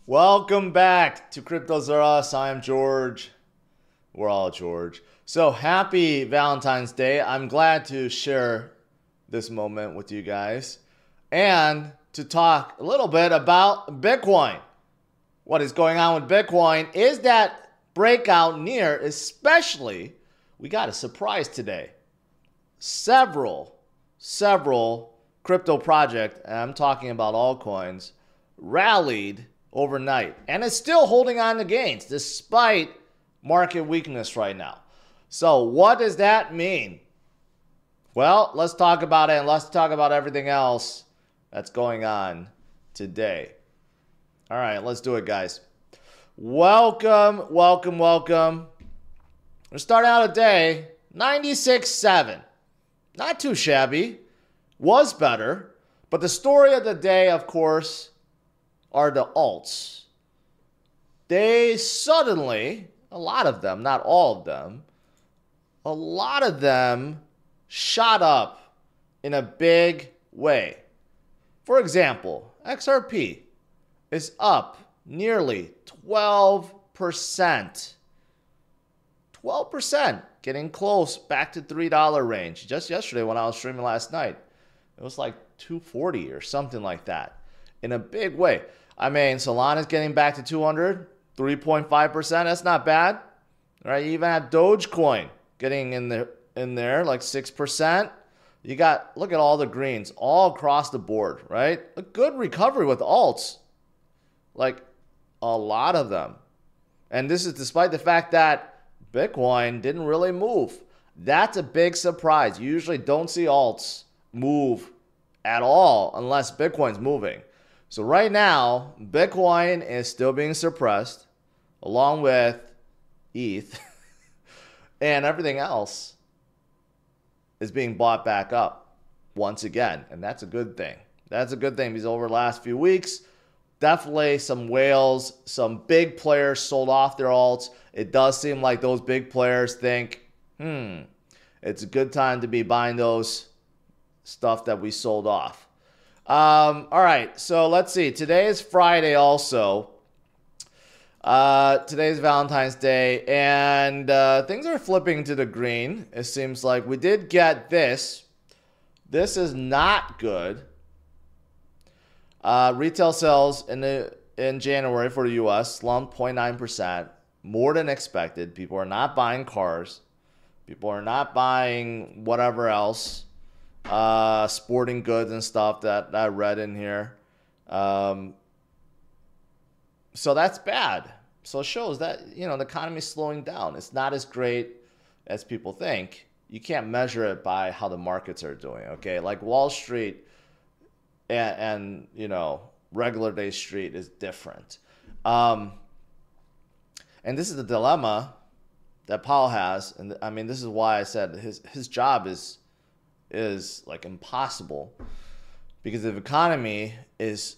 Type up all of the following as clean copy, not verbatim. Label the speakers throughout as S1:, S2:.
S1: Welcome back to Cryptos Are Us. I'm George. We're all George. So happy Valentine's Day. I'm glad to share this moment with you guys and to talk a little bit about Bitcoin. What is going on with Bitcoin? Is that breakout near? Especially, we got a surprise today. Several crypto projects, and I'm talking about altcoins, rallied overnight, and it's still holding on to gains despite market weakness right now. So what does that mean? Well, let's talk about it, and let's talk about everything else that's going on today. All right, let's do it, guys. Welcome. We're starting out a day 96.7. Not too shabby. Was better, but the story of the day, of course, are the alts. They suddenly, a lot of them, not all of them, a lot of them shot up in a big way. For example, XRP is up nearly 12%. 12%, getting close back to $3 range. Just yesterday when I was streaming last night, it was like 240 or something like that in a big way. I mean, Solana's getting back to 200, 3.5%. That's not bad. All right, you even had Dogecoin getting in there like 6%. You got, look at all the greens all across the board, right? A good recovery with alts, like a lot of them. And this is despite the fact that Bitcoin didn't really move. That's a big surprise. You usually don't see alts move at all unless Bitcoin's moving. So right now, Bitcoin is still being suppressed along with ETH and everything else is being bought back up once again. And that's a good thing. That's a good thing because over the last few weeks, definitely some whales, some big players sold off their alts. It does seem like those big players think, it's a good time to be buying those stuff that we sold off. All right, so let's see. Today is Friday also. Today is Valentine's Day, and things are flipping to the green. It seems like we did get this. This is not good. Retail sales in January for the U.S. slumped 0.9%, more than expected. People are not buying cars. People are not buying whatever else. Sporting goods and stuff that I read in here. So that's bad. So it shows that, the economy is slowing down. It's not as great as people think. You can't measure it by how the markets are doing, okay? Like Wall Street and regular day street is different. And this is the dilemma that Powell has. And I mean, this is why I said his job is like impossible, because if the economy is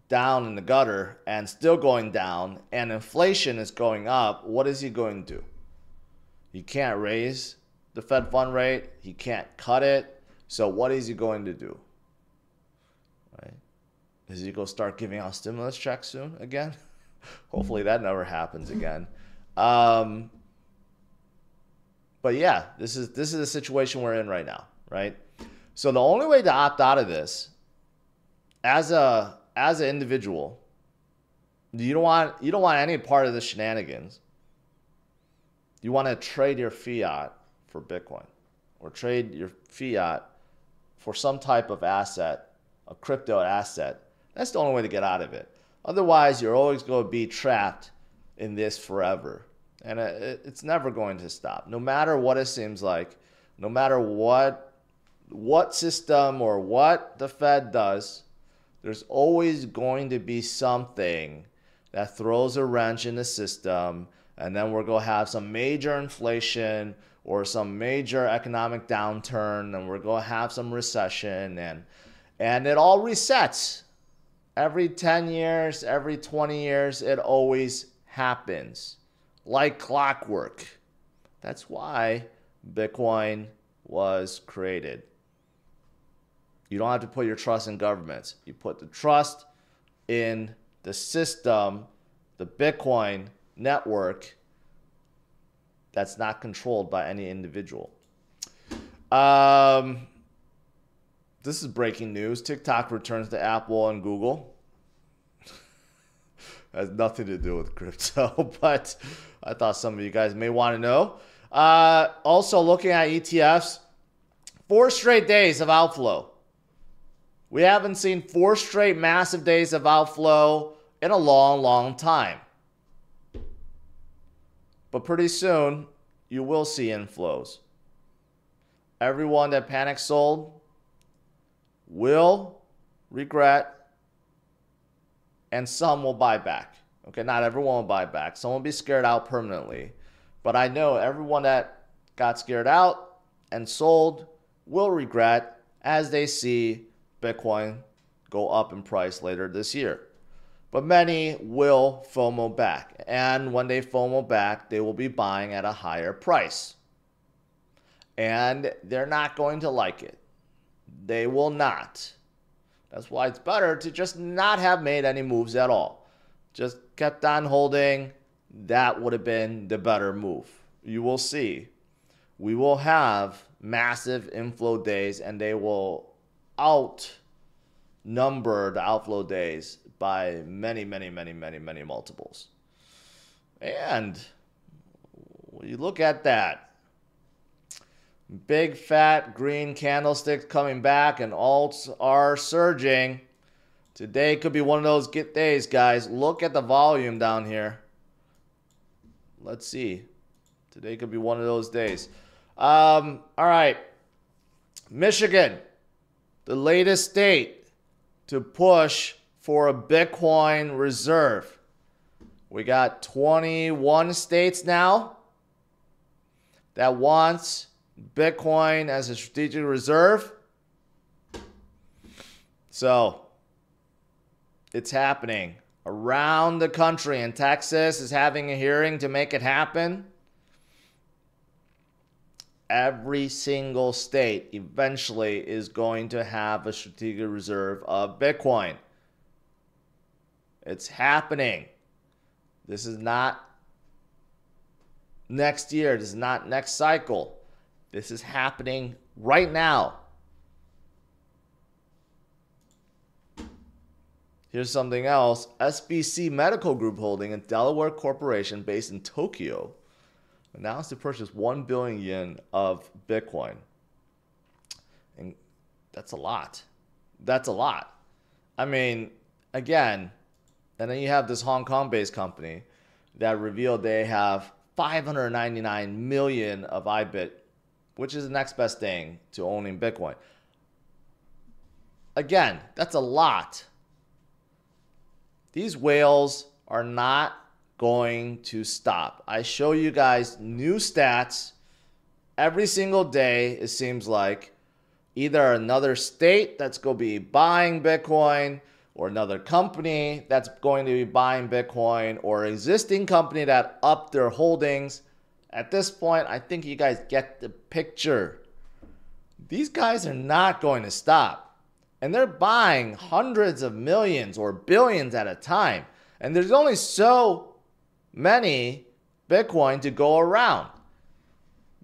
S1: down in the gutter and still going down and inflation is going up, what is he going to do? He can't raise the Fed fund rate. He can't cut it. So what is he going to do? Right? Is he going to start giving out stimulus checks soon again? Hopefully that never happens again. But yeah, this is the situation we're in right now. Right? So the only way to opt out of this as an individual, you don't want any part of the shenanigans. You want to trade your fiat for Bitcoin or trade your fiat for some type of asset, a crypto asset. That's the only way to get out of it. Otherwise, you're always going to be trapped in this forever. And it's never going to stop. No matter what it seems like, no matter what system or what the Fed does, there's always going to be something that throws a wrench in the system, and then we're going to have some major inflation or some major economic downturn, and we're going to have some recession, and it all resets. Every 10 years, every 20 years, it always happens. Like clockwork. That's why Bitcoin was created. You don't have to put your trust in governments. You put the trust in the system, the Bitcoin network that's not controlled by any individual. This is breaking news. TikTok returns to Apple and Google. Has nothing to do with crypto, but I thought some of you guys may want to know. Also looking at ETFs, 4 straight days of outflow. We haven't seen 4 straight massive days of outflow in a long, long time. But pretty soon, you will see inflows. Everyone that panic sold will regret, and some will buy back. Okay, not everyone will buy back. Some will be scared out permanently. But I know everyone that got scared out and sold will regret as they see Bitcoin go up in price later this year. But many will FOMO back. And when they FOMO back, they will be buying at a higher price. And they're not going to like it. They will not. That's why it's better to just not have made any moves at all. Just kept on holding. That would have been the better move. You will see. We will have massive inflow days, and they will outnumber the outflow days by many, many, many, many, many multiples. And when you look at that, big fat green candlesticks coming back and alts are surging. Today could be one of those get days, guys. Look at the volume down here. Let's see. Today could be one of those days. All right. Michigan, the latest state to push for a Bitcoin reserve. We got 21 states now that wants Bitcoin as a strategic reserve. So it's happening around the country, and Texas is having a hearing to make it happen. Every single state eventually is going to have a strategic reserve of Bitcoin. It's happening. This is not next year. This is not next cycle. This is happening right now. Here's something else. SBC Medical Group Holding, a Delaware corporation based in Tokyo, announced to purchase 1 billion yen of Bitcoin. And that's a lot. That's a lot. I mean, again, and then you have this Hong Kong-based company that revealed they have 599 million of IBIT, which is the next best thing to owning Bitcoin. Again, that's a lot. These whales are not going to stop. I show you guys new stats every single day. It seems like either another state that's going to be buying Bitcoin, or another company that's going to be buying Bitcoin, or an existing company that upped their holdings. At this point, I think you guys get the picture. These guys are not going to stop. And they're buying hundreds of millions or billions at a time. And there's only so many Bitcoin to go around.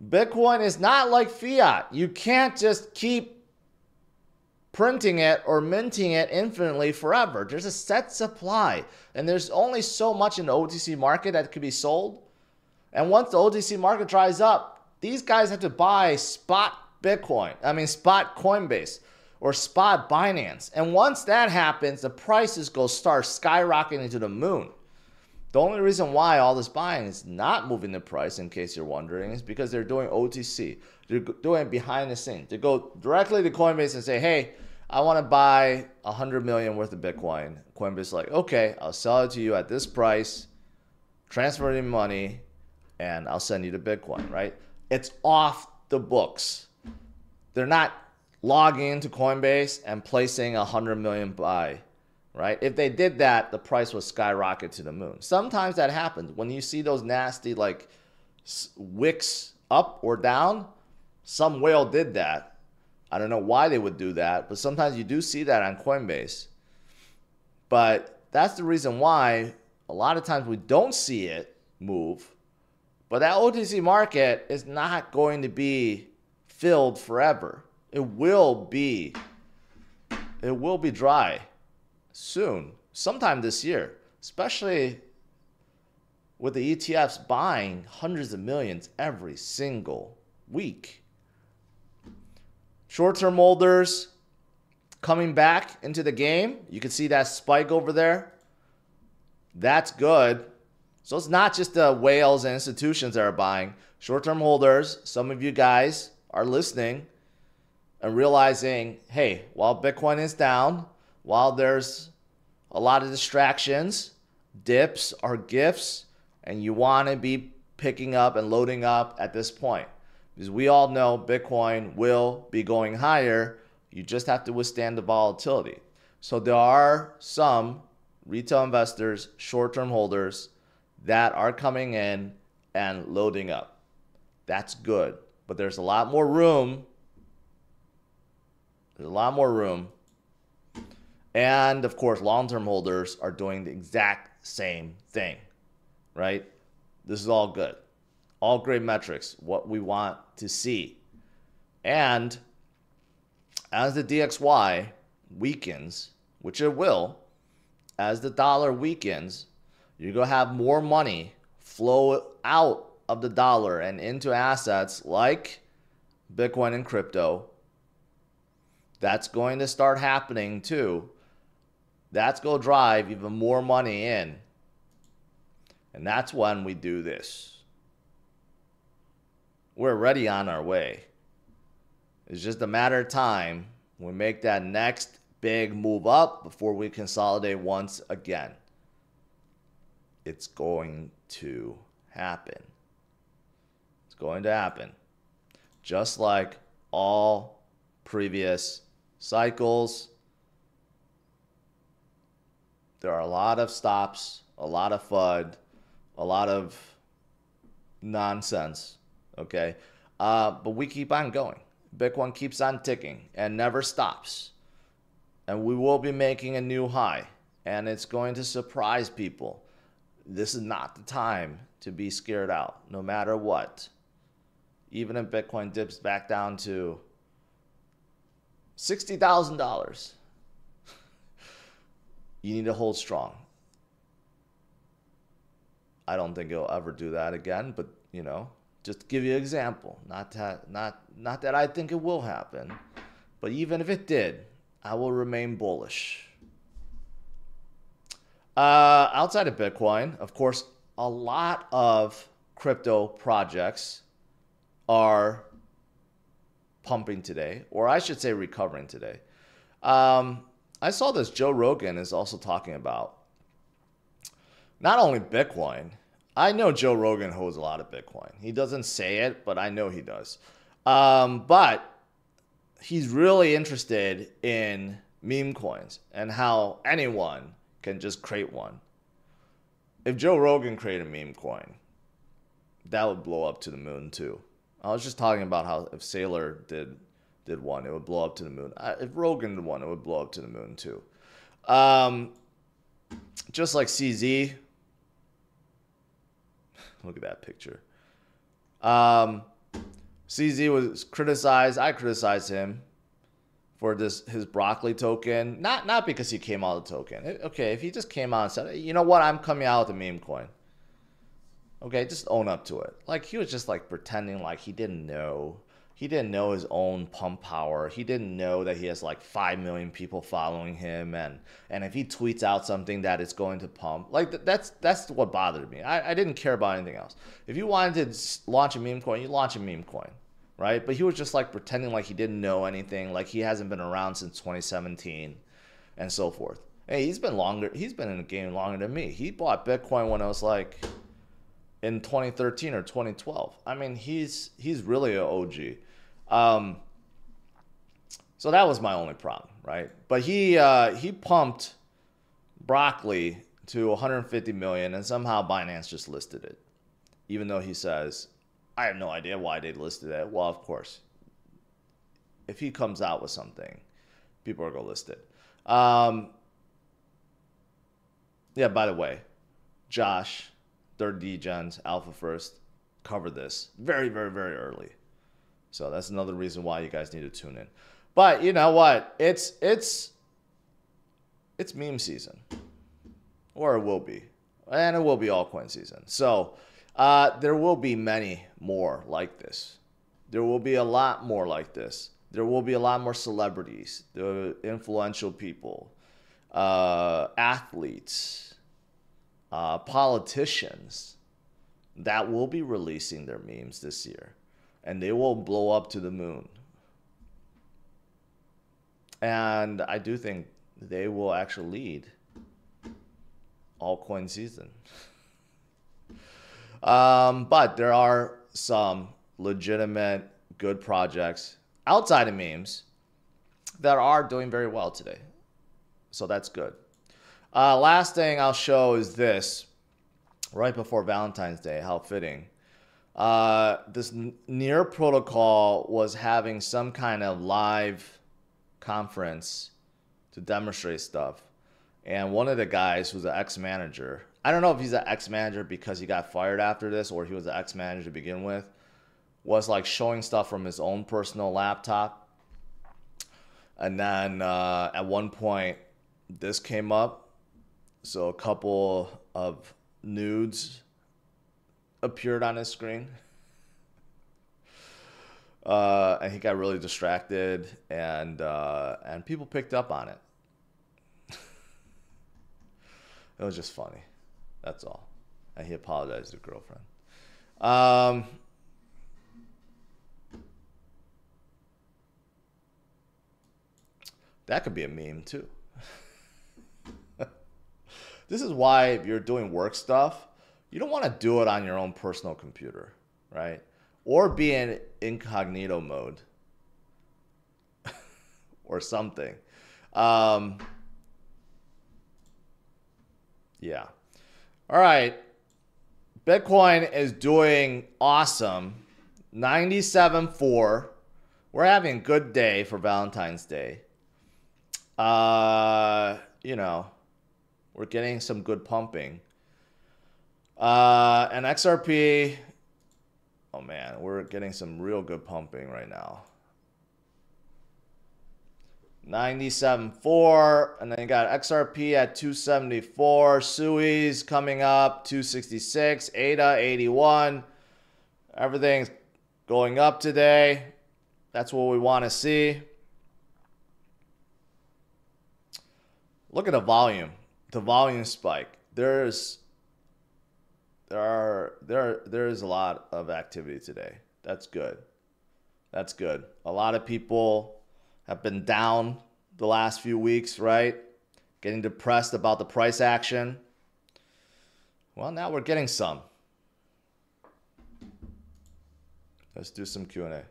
S1: Bitcoin is not like fiat. You can't just keep printing it or minting it infinitely forever. There's a set supply. And there's only so much in the OTC market that could be sold. And once the OTC market dries up, these guys have to buy spot Bitcoin. I mean, spot Coinbase or spot Binance. And once that happens, the prices start skyrocketing to the moon. The only reason why all this buying is not moving the price, in case you're wondering, is because they're doing OTC. They're doing it behind the scenes. They go directly to Coinbase and say, hey, I want to buy 100 million worth of Bitcoin. Coinbase is like, okay, I'll sell it to you at this price, transfer the money, and I'll send you the Bitcoin, right? It's off the books. They're not logging into Coinbase and placing 100 million buy, right? If they did that, the price would skyrocket to the moon. Sometimes that happens. When you see those nasty like wicks up or down, some whale did that. I don't know why they would do that, but sometimes you do see that on Coinbase. But that's the reason why a lot of times we don't see it move. But that OTC market is not going to be filled forever. It will be dry soon, sometime this year, especially with the ETFs buying hundreds of millions every single week. Short-term holders coming back into the game. You can see that spike over there. That's good. So it's not just the whales and institutions that are buying. Short-term holders, some of you guys are listening and realizing, hey, while Bitcoin is down, while there's a lot of distractions, dips are gifts, and you want to be picking up and loading up at this point. Because we all know Bitcoin will be going higher. You just have to withstand the volatility. So there are some retail investors, short-term holders that are coming in and loading up. That's good. But there's a lot more room. There's a lot more room. And of course, long-term holders are doing the exact same thing, right? This is all good. All great metrics, what we want to see. And as the DXY weakens, which it will, as the dollar weakens, you're going to have more money flow out of the dollar and into assets like Bitcoin and crypto. That's going to start happening too. That's going to drive even more money in. And that's when we do this. We're already on our way. It's just a matter of time when we make that next big move up before we consolidate once again. It's going to happen. It's going to happen. Just like all previous cycles, there are a lot of stops, a lot of FUD, a lot of nonsense, okay? But we keep on going. Bitcoin keeps on ticking and never stops. And we will be making a new high. And it's going to surprise people. This is not the time to be scared out, no matter what. Even if Bitcoin dips back down to $60,000, you need to hold strong. I don't think it'll ever do that again, but you know, just to give you an example. Not that I think it will happen, but even if it did, I will remain bullish. Outside of Bitcoin, of course, a lot of crypto projects are pumping today, or I should say recovering today. I saw this Joe Rogan is also talking about not only Bitcoin. I know Joe Rogan holds a lot of Bitcoin. He doesn't say it, but I know he does. But he's really interested in meme coins and how anyone can just create one. If Joe Rogan created a meme coin, that would blow up to the moon too. I was just talking about how if Saylor did one, it would blow up to the moon. If Rogan did one, it would blow up to the moon too. Just like CZ. Look at that picture. CZ was criticized. I criticized him for his broccoli token. Not because he came out of the token. Okay, if he just came out and said, you know what, I'm coming out with a meme coin. Okay, just own up to it. Like, he was just like pretending like he didn't know. He didn't know his own pump power. He didn't know that he has like 5 million people following him. And if he tweets out something that it's going to pump, like that's what bothered me. I didn't care about anything else. If you wanted to launch a meme coin, you launch a meme coin, right? But he was just like pretending like he didn't know anything, like he hasn't been around since 2017 and so forth. Hey, he's been in the game longer than me. He bought Bitcoin when I was like in 2013 or 2012. I mean, he's really an OG. So that was my only problem, right? But he pumped broccoli to 150 million, and somehow Binance just listed it, even though he says, I have no idea why they listed it. Well, of course, if he comes out with something, people are going to list it. Yeah, by the way, Josh, third Degens, Alpha First, covered this very, very, very early. So that's another reason why you guys need to tune in. But you know what? It's meme season, or it will be, and it will be altcoin season. So there will be many more like this. There will be a lot more like this. There will be a lot more celebrities, the influential people, athletes, politicians that will be releasing their memes this year, and they will blow up to the moon. And I do think they will actually lead altcoin season. But there are some legitimate good projects outside of memes that are doing very well today. So that's good. Last thing I'll show is this. Right before Valentine's Day, how fitting. This Near protocol was having some kind of live conference to demonstrate stuff. And one of the guys was an ex-manager. I don't know if he's an ex-manager because he got fired after this or he was an ex-manager to begin with. Was like showing stuff from his own personal laptop. And then at one point, this came up. So a couple of nudes appeared on his screen. And he got really distracted, and people picked up on it. It was just funny. That's all. And he apologized to his girlfriend. That could be a meme too. This is why if you're doing work stuff, you don't want to do it on your own personal computer, right? Or be in incognito mode or something. Yeah. All right. Bitcoin is doing awesome. 97.4. We're having a good day for Valentine's Day. You know, we're getting some good pumping. And XRP, oh man, we're getting some real good pumping right now. 97.4, and then you got XRP at 274, Sui's coming up, 266, ADA 81. Everything's going up today. That's what we want to see. Look at the volume spike. There is a lot of activity today. That's good. That's good. A lot of people have been down the last few weeks, right? Getting depressed about the price action. Well, now we're getting some. Let's do some Q&A.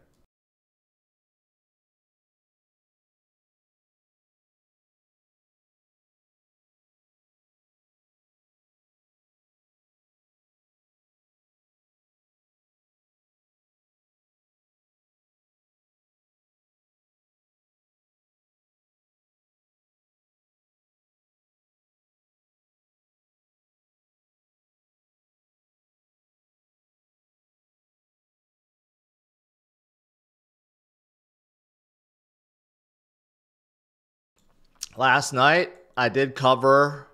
S1: Last night, I did cover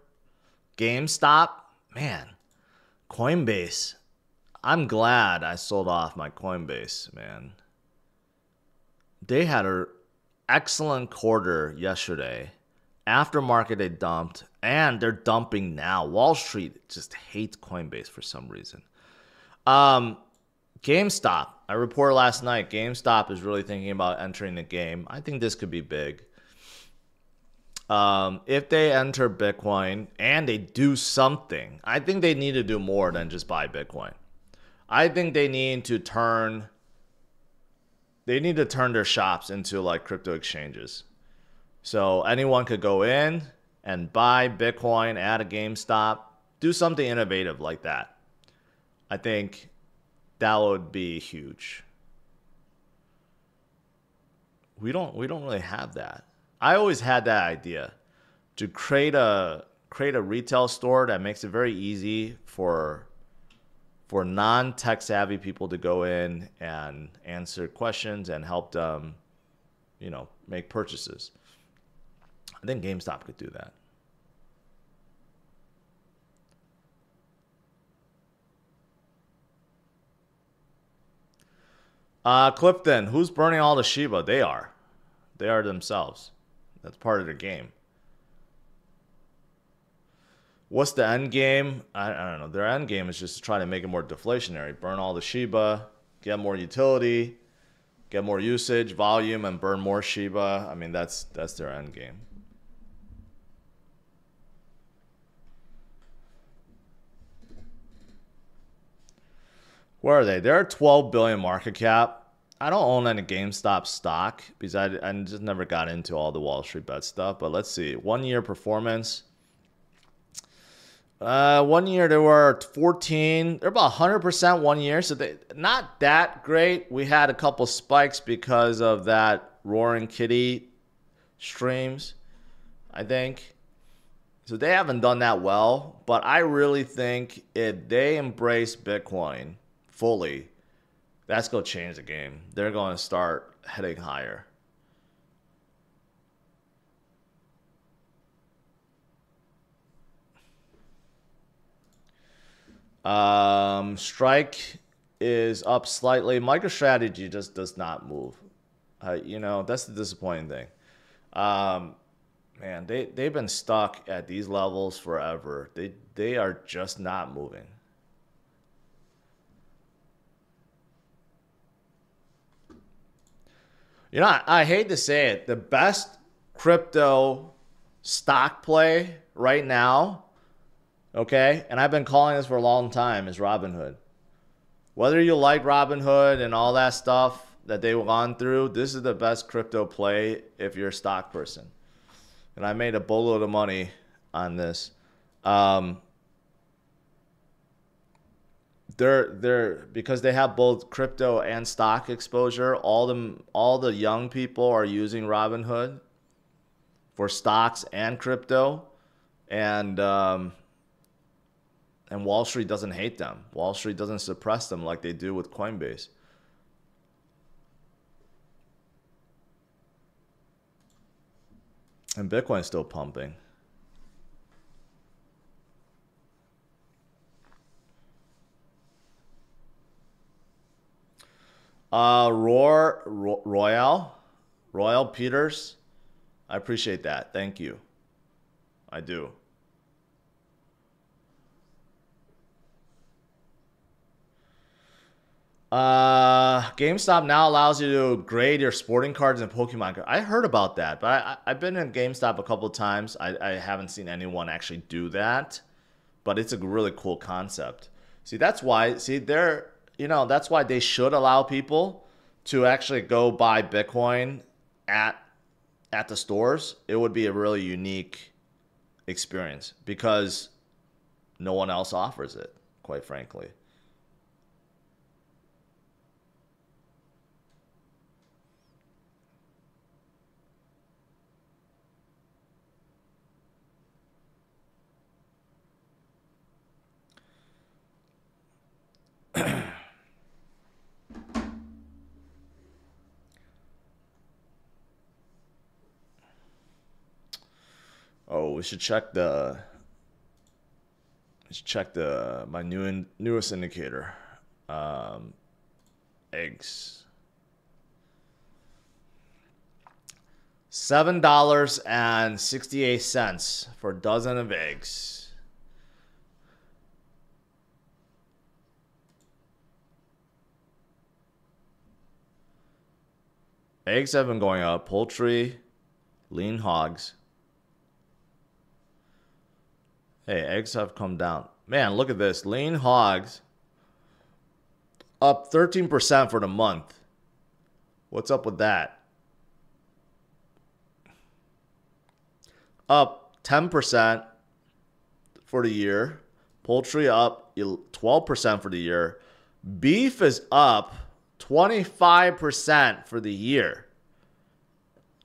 S1: GameStop. Man, Coinbase. I'm glad I sold off my Coinbase, man. They had an excellent quarter yesterday. Aftermarket, they dumped, and they're dumping now. Wall Street just hates Coinbase for some reason. GameStop. I reported last night, GameStop is really thinking about entering the game. I think this could be big. If they enter Bitcoin and they do something, I think they need to do more than just buy Bitcoin. I think they need to turn their shops into like crypto exchanges. So anyone could go in and buy Bitcoin at a GameStop, do something innovative like that. I think that would be huge. We don't really have that. I always had that idea to create a create a retail store that makes it very easy for non-tech savvy people to go in and answer questions and help them, you know, make purchases. I think GameStop could do that. Clifton, who's burning all the Shiba? They are. They are themselves. That's part of the game. What's the end game? I don't know. Their end game is just to try to make it more deflationary. Burn all the Shiba, get more utility, get more usage, volume, and burn more Shiba. I mean, that's their end game. Where are they? They're 12 billion market cap. I don't own any GameStop stock because I just never got into all the Wall Street Bet stuff. But let's see. 1 year performance. 1 year they were 14. They're about 100% 1 year. So they not that great. We had a couple spikes because of that Roaring Kitty streams, I think. So they haven't done that well. But I really think if they embrace Bitcoin fully, that's going to change the game. They're going to start heading higher. Strike is up slightly. MicroStrategy just does not move. You know, that's the disappointing thing. Man, they've been stuck at these levels forever. They are just not moving. You know, I hate to say it, the best crypto stock play right now, okay, and I've been calling this for a long time, is Robinhood. Whether you like Robinhood and all that stuff that they've gone through, this is the best crypto play if you're a stock person. And I made a boatload of money on this. They're because they have both crypto and stock exposure. All the young people are using Robinhood for stocks and crypto, and Wall Street doesn't hate them. Wall Street doesn't suppress them like they do with Coinbase. And Bitcoin's still pumping. Royal Peters, I appreciate that. Thank you. I do. GameStop now allows you to grade your sporting cards and Pokemon cards. I heard about that, but I've been in GameStop a couple of times. I haven't seen anyone actually do that, but it's a really cool concept. See, that's why. See, that's why they should allow people to actually go buy Bitcoin at the stores. It would be a really unique experience because no one else offers it, quite frankly. Oh, we should check my newest indicator. Eggs. $7.68 for a dozen of eggs. Eggs have been going up. Poultry, lean hogs. Hey, eggs have come down. Man, look at this. Lean hogs up 13% for the month. What's up with that? Up 10% for the year. Poultry up 12% for the year. Beef is up 25% for the year.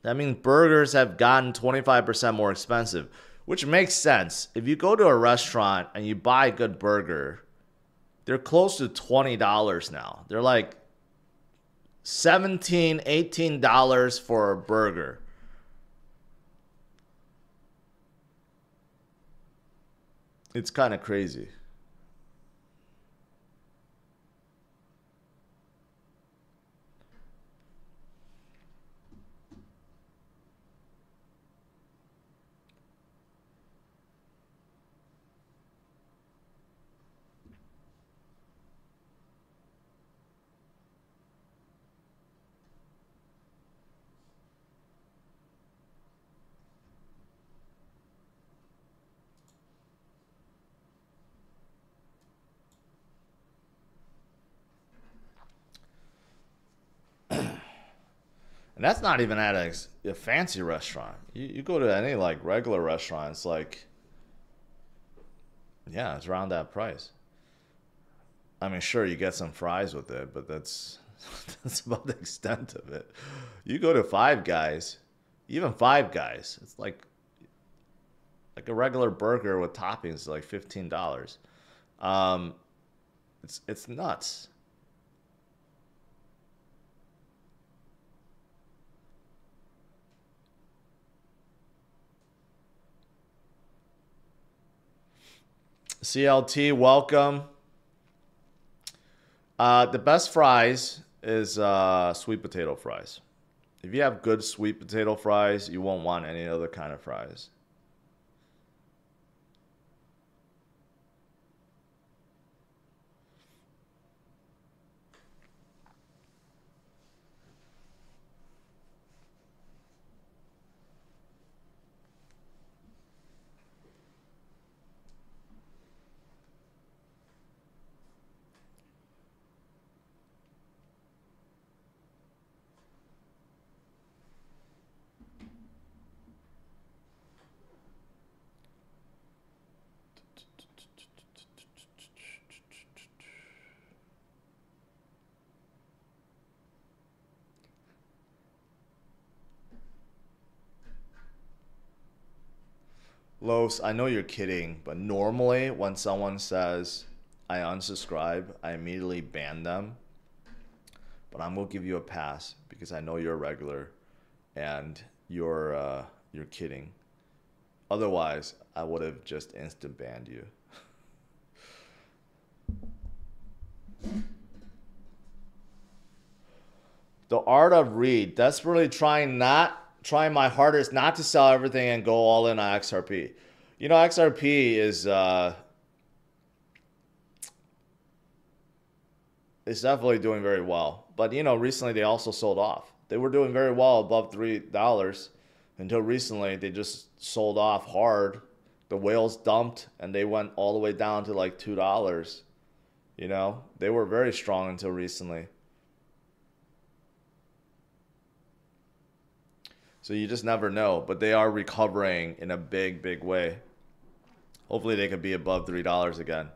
S1: That means burgers have gotten 25% more expensive, which makes sense. If you go to a restaurant and you buy a good burger, they're close to $20 now. They're like $17, $18 for a burger. It's kind of crazy. And that's not even at a fancy restaurant. You go to any like regular restaurant, it's like, yeah, it's around that price. I mean, sure, you get some fries with it, but that's that's about the extent of it. You go to Five Guys, even Five Guys, it's like a regular burger with toppings is like $15. It's nuts. CLT, welcome. The best fries is sweet potato fries. If you have good sweet potato fries, you won't want any other kind of fries. Los, I know you're kidding, but normally when someone says I unsubscribe, I immediately ban them. But I'm gonna give you a pass because I know you're a regular and you're kidding. Otherwise, I would have just instant banned you. The art of read, desperately trying my hardest not to sell everything and go all in on XRP. You know, XRP is definitely doing very well. But, you know, recently they also sold off. They were doing very well above $3 until recently they just sold off hard. The whales dumped and they went all the way down to like $2. You know, they were very strong until recently. So you just never know, but they are recovering in a big, big way. Hopefully they could be above $3 again.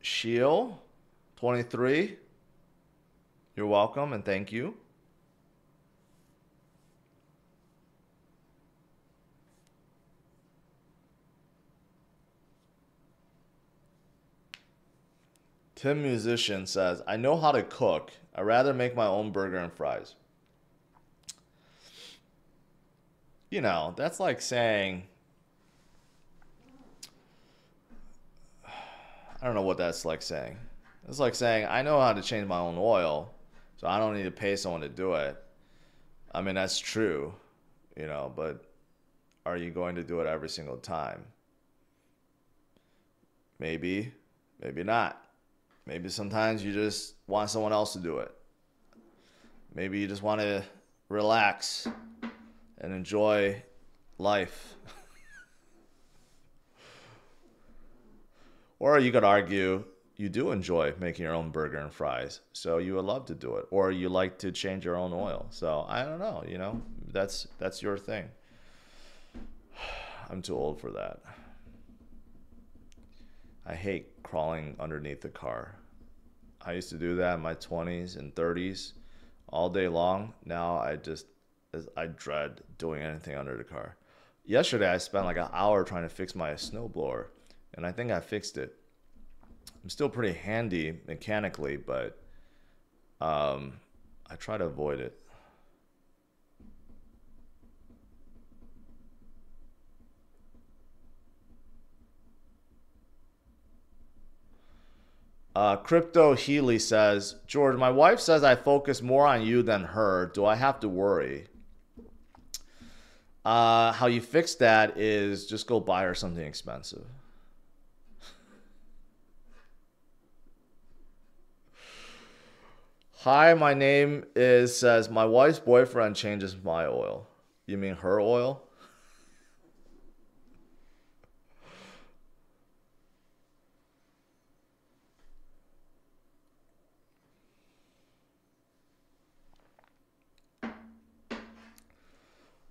S1: Shield 23, you're welcome and thank you. Tim Musician says, I know how to cook. I'd rather make my own burger and fries. You know, that's like saying, I don't know what that's like saying. It's like saying, I know how to change my own oil, so I don't need to pay someone to do it. I mean, that's true, you know, but are you going to do it every single time? Maybe, maybe not. Maybe sometimes you just want someone else to do it. Maybe you just want to relax and enjoy life. Or you could argue you do enjoy making your own burger and fries, so you would love to do it, or you like to change your own oil. So I don't know, you know, that's your thing. I'm too old for that. I hate crawling underneath the car. I used to do that in my 20s and 30s all day long. Now I dread doing anything under the car. Yesterday I spent like an hour trying to fix my snowblower, and I think I fixed it. I'm still pretty handy mechanically, but I try to avoid it. Crypto Healy says, George, my wife says I focus more on you than her. Do I have to worry? How you fix that is just go buy her something expensive. Hi, my name is, says, my wife's boyfriend changes my oil. You mean her oil?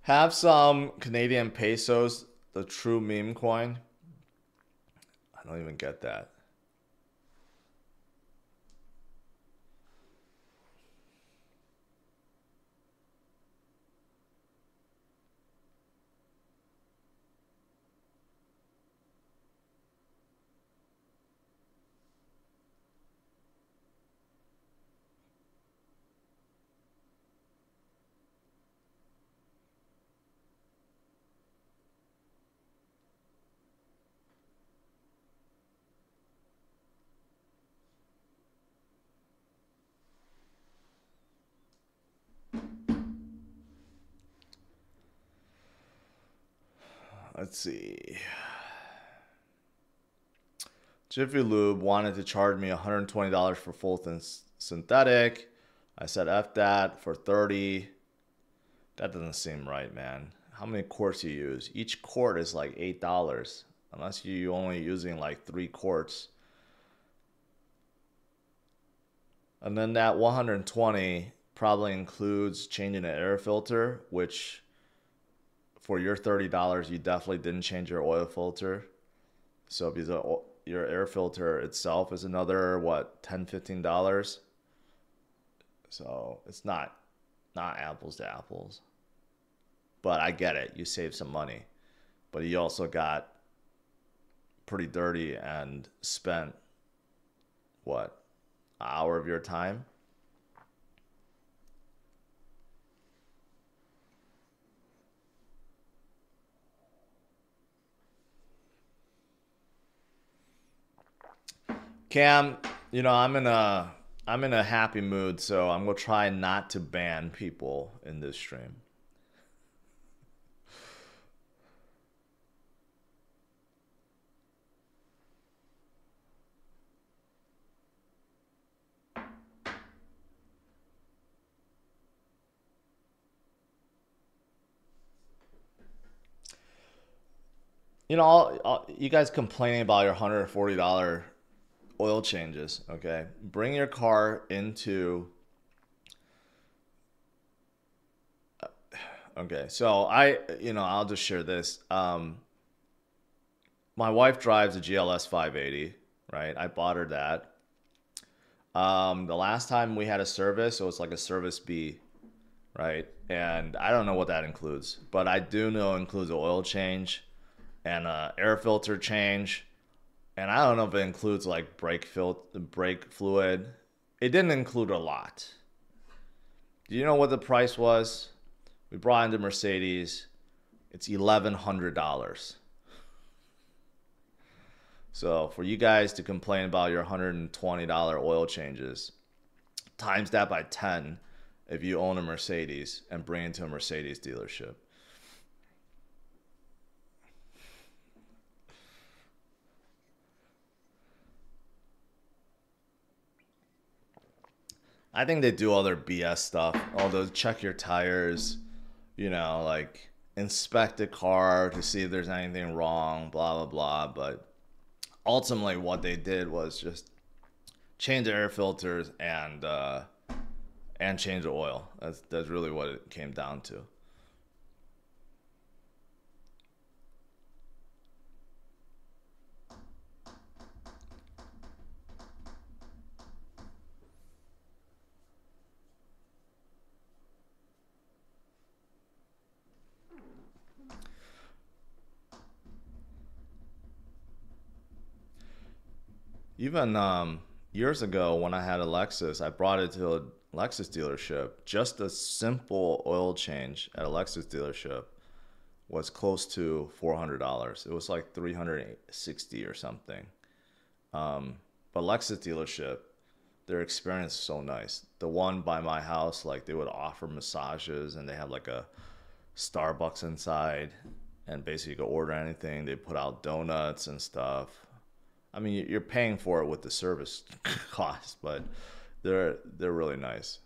S1: Have some Canadian pesos, the true meme coin. I don't even get that. Let's see. Jiffy Lube wanted to charge me $120 for full synthetic. I said F that for 30. That doesn't seem right, man. How many quarts you use? Each quart is like $8. Unless you're only using like 3 quarts. And then that 120 probably includes changing the air filter, which for your $30, you definitely didn't change your oil filter. So because your air filter itself is another, what, $10, $15? So it's not apples to apples. But I get it. You save some money. But you also got pretty dirty and spent, what, an hour of your time? Cam, you know, I'm in a happy mood, so I'm gonna try not to ban people in this stream. You know, you guys complaining about your $140 oil changes, okay? Bring your car into... Okay, so I'll just share this. My wife drives a GLS 580, right? I bought her that. The last time we had a service, so it's like a service B, right? And I don't know what that includes, but I do know it includes an oil change and a air filter change. And I don't know if it includes like brake fluid. It didn't include a lot. Do you know what the price was? We brought into Mercedes. It's $1,100. So for you guys to complain about your $120 oil changes, times that by 10 if you own a Mercedes and bring it to a Mercedes dealership. I think they do all their BS stuff. All those check your tires, you know, like inspect the car to see if there's anything wrong, blah, blah, blah. But ultimately what they did was just change the air filters and change the oil. That's really what it came down to. Even years ago when I had a Lexus, I brought it to a Lexus dealership. Just a simple oil change at a Lexus dealership was close to $400. It was like $360 or something. But Lexus dealership, their experience is so nice. The one by my house, like they would offer massages and they have like a Starbucks inside, and basically you could order anything. They put out donuts and stuff. I mean, you're paying for it with the service cost, but they're really nice.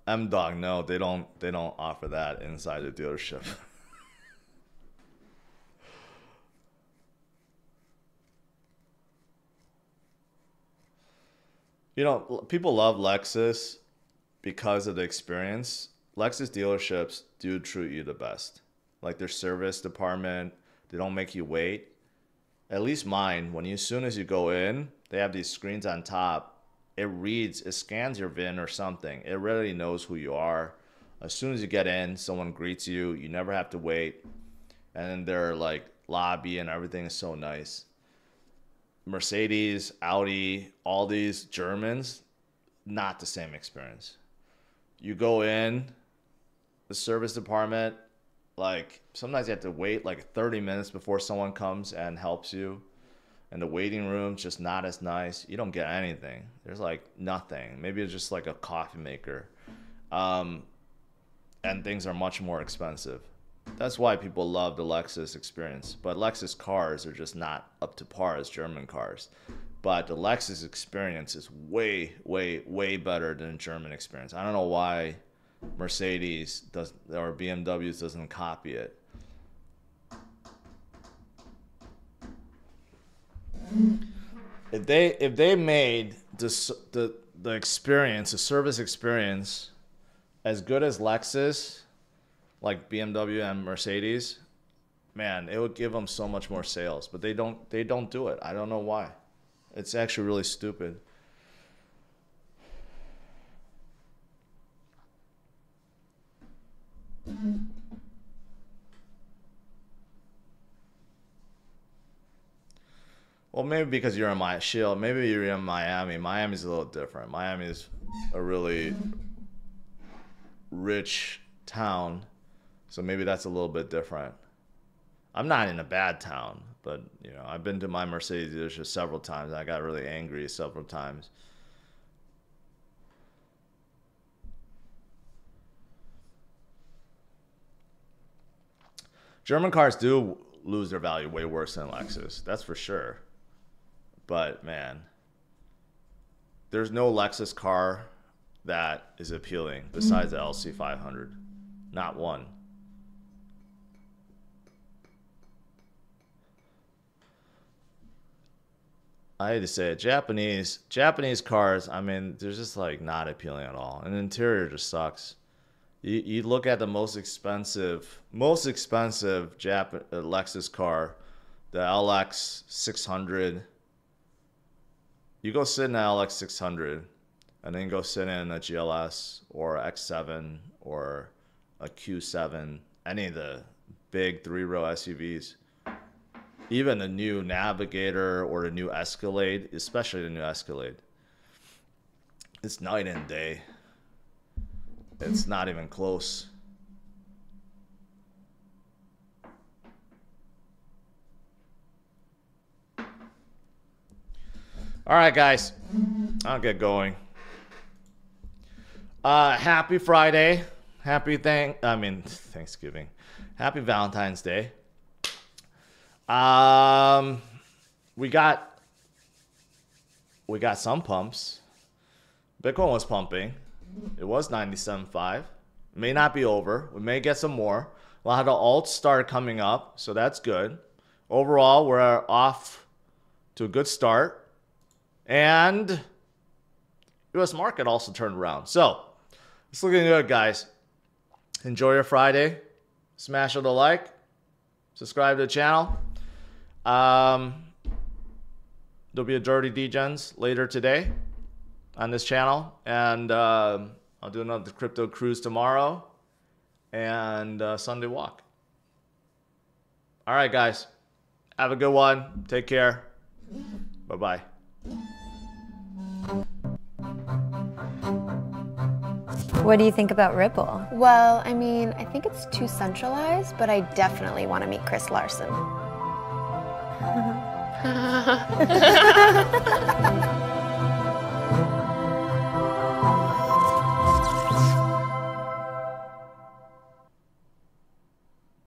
S1: M-Dog, no, they don't offer that inside the dealership. You know, people love Lexus because of the experience. Lexus dealerships do treat you the best. Like their service department, they don't make you wait. At least mine, as soon as you go in, they have these screens on top. It scans your VIN or something. It really knows who you are. As soon as you get in, someone greets you. You never have to wait. And then their like lobby and everything is so nice. Mercedes, Audi, all these Germans, not the same experience. You go in, the service department, like sometimes you have to wait like 30 minutes before someone comes and helps you. And the waiting room's just not as nice. You don't get anything. There's like nothing. Maybe it's just like a coffee maker. And things are much more expensive. That's why people love the Lexus experience. But Lexus cars are just not up to par as German cars. But the Lexus experience is way, way, way better than the German experience. I don't know why Mercedes or BMW doesn't copy it. If they made the experience, the service experience, as good as Lexus, like BMW and Mercedes, man, it would give them so much more sales. But they don't do it. I don't know why. It's actually really stupid. Well, maybe because you're in maybe you're in Miami. Miami's a little different. Miami is a really rich town, so maybe that's a little bit different. I'm not in a bad town, but you know, I've been to my Mercedes dealership several times. And I got really angry several times. German cars do lose their value way worse than Lexus. That's for sure. But man, there's no Lexus car that is appealing besides the LC500. Not one. I hate to say it, Japanese cars, I mean, they're just like not appealing at all. And the interior just sucks. You look at the most expensive Lexus car, the LX 600. You go sit in an LX 600 and then go sit in a GLS or X7 or a Q7, any of the big three-row SUVs. Even the new Navigator or the new Escalade, especially the new Escalade. It's night and day. It's not even close. All right, guys. I'll get going. Happy Friday. Thanksgiving. Happy Valentine's Day. We got some pumps. Bitcoin was pumping. It was 97.5. May not be over. We may get some more. A lot of the alts start coming up, so that's good. Overall, we're off to a good start. And US market also turned around. So it's looking good, guys. Enjoy your Friday. Smash the like. Subscribe to the channel. There'll be a Dirty Degens later today on this channel. And I'll do another crypto cruise tomorrow. And Sunday walk. All right, guys. Have a good one. Take care. Bye-bye.
S2: What do you think about Ripple?
S3: Well, I mean, I think it's too centralized, but I definitely want to meet Chris Larson.